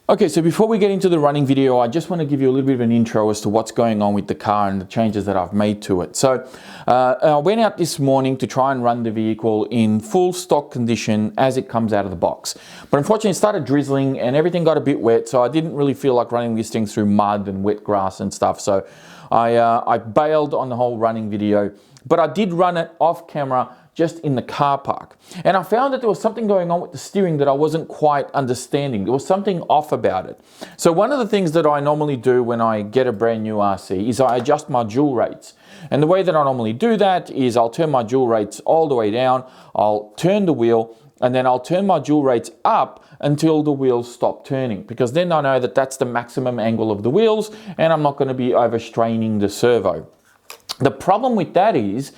Okay, so before we get into the running video, I just want to give you a little bit of an intro as to what's going on with the car and the changes that I've made to it. So I went out this morning to try and run the vehicle in full stock condition as it comes out of the box. But unfortunately it started drizzling and everything got a bit wet, so I didn't really feel like running this thing through mud and wet grass and stuff. So I bailed on the whole running video, but I did run it off camera just in the car park. And I found that there was something going on with the steering that I wasn't quite understanding. There was something off about it. So one of the things that I normally do when I get a brand new RC is I adjust my dual rates. And the way that I normally do that is I'll turn my dual rates all the way down, I'll turn the wheel, and then I'll turn my dual rates up until the wheels stop turning, because then I know that that's the maximum angle of the wheels and I'm not going to be overstraining the servo. The problem with that is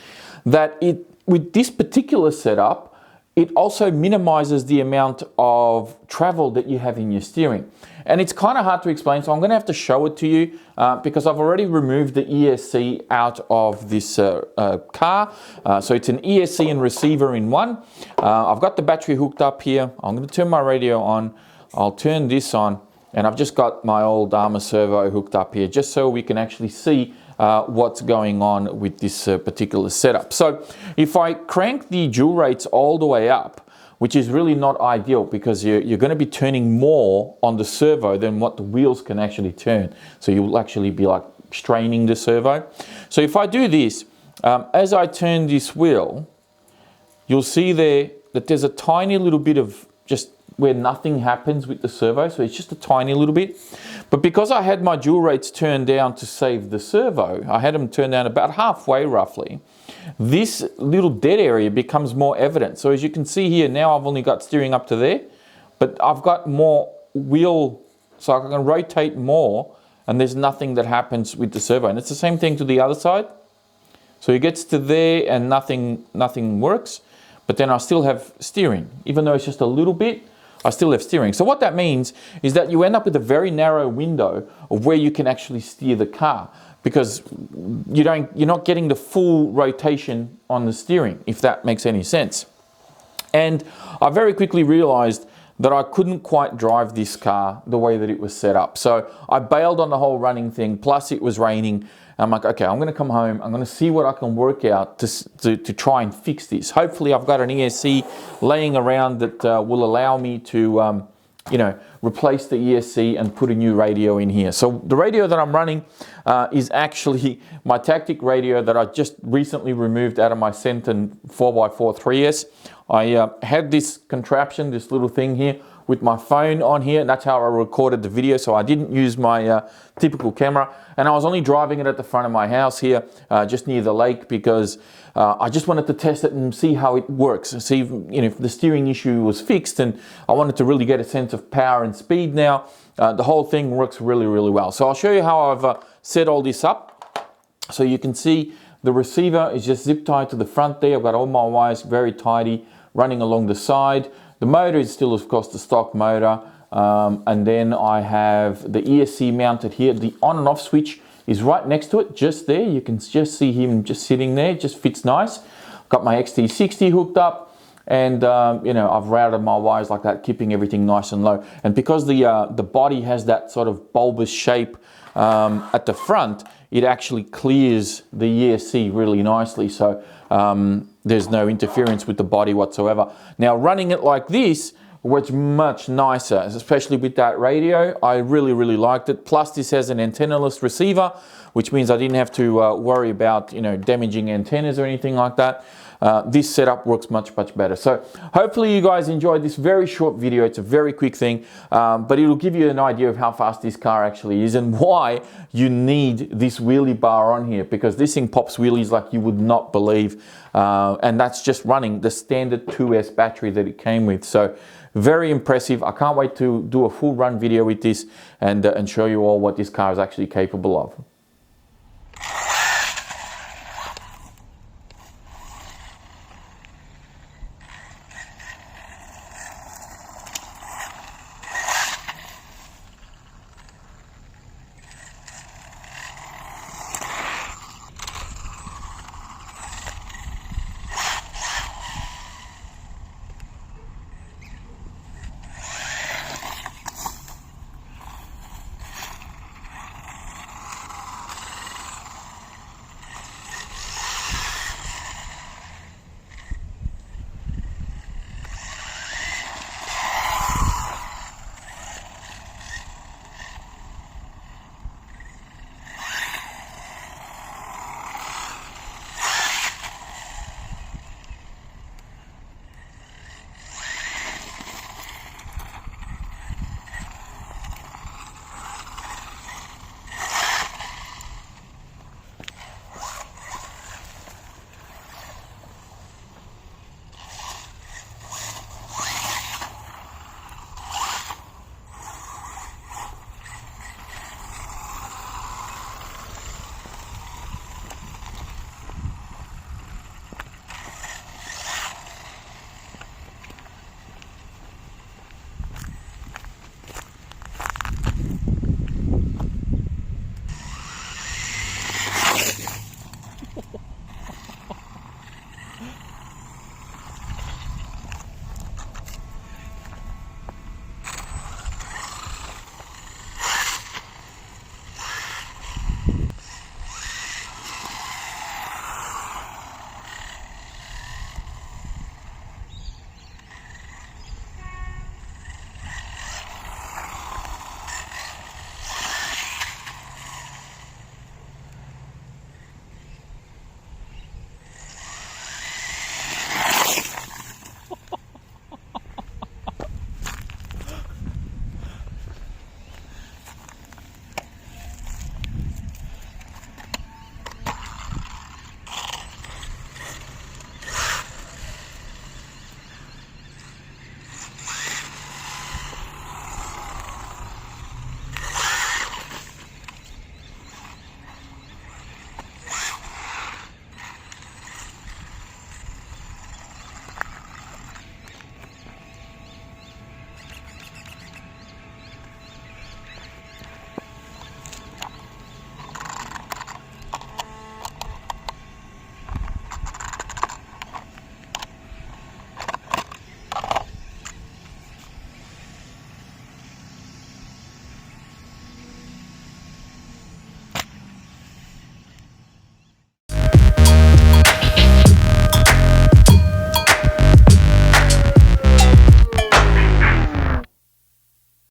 that with this particular setup, it also minimizes the amount of travel that you have in your steering. And it's kind of hard to explain, so I'm going to have to show it to you because I've already removed the ESC out of this car. So it's an ESC and receiver in one. I've got the battery hooked up here. I'm going to turn my radio on. I'll turn this on, and I've just got my old Armour servo hooked up here just so we can actually see what's going on with this particular setup. So if I crank the dual rates all the way up, which is really not ideal because you're going to be turning more on the servo than what the wheels can actually turn. So you'll actually be like straining the servo. So if I do this, as I turn this wheel, you'll see there that there's a tiny little bit of just where nothing happens with the servo, so it's just a tiny little bit. But because I had my dual rates turned down to save the servo, I had them turned down about halfway roughly, this little dead area becomes more evident. So as you can see here, now I've only got steering up to there, but I've got more wheel, so I can rotate more, and there's nothing that happens with the servo. And it's the same thing to the other side. So it gets to there and nothing works, but then I still have steering. Even though it's just a little bit, I still have steering. So what that means is that you end up with a very narrow window of where you can actually steer the car, because you're not getting the full rotation on the steering, if that makes any sense. And I very quickly realized that I couldn't quite drive this car the way that it was set up. So I bailed on the whole running thing, plus it was raining. I'm like, okay, I'm gonna come home, I'm gonna see what I can work out to try and fix this. Hopefully I've got an ESC laying around that will allow me to replace the ESC and put a new radio in here. So the radio that I'm running is actually my Tactic radio that I just recently removed out of my Centon 4x4 3S. I had this contraption, this little thing here, with my phone on here, and that's how I recorded the video. So I didn't use my typical camera, and I was only driving it at the front of my house here, just near the lake, because I just wanted to test it and see how it works, see if the steering issue was fixed, and I wanted to really get a sense of power and speed now. The whole thing works really, really well. So I'll show you how I've set all this up. So you can see the receiver is just zip tied to the front there. I've got all my wires very tidy running along the side. The motor is still, of course, the stock motor. And then I have the ESC mounted here. The on and off switch is right next to it, just there. You can just see him just sitting there, just fits nice. Got my XT60 hooked up, and I've routed my wires like that, keeping everything nice and low. And because the body has that sort of bulbous shape at the front, it actually clears the ESC really nicely. So there's no interference with the body whatsoever. Now running it like this works much nicer, especially with that radio. I really, really liked it. Plus this has an antennaless receiver, which means I didn't have to worry about damaging antennas or anything like that. This setup works much, much better. So hopefully you guys enjoyed this very short video. It's a very quick thing, but it'll give you an idea of how fast this car actually is and why you need this wheelie bar on here, because this thing pops wheelies like you would not believe. And that's just running the standard 2S battery that it came with. So very impressive. I can't wait to do a full run video with this and show you all what this car is actually capable of.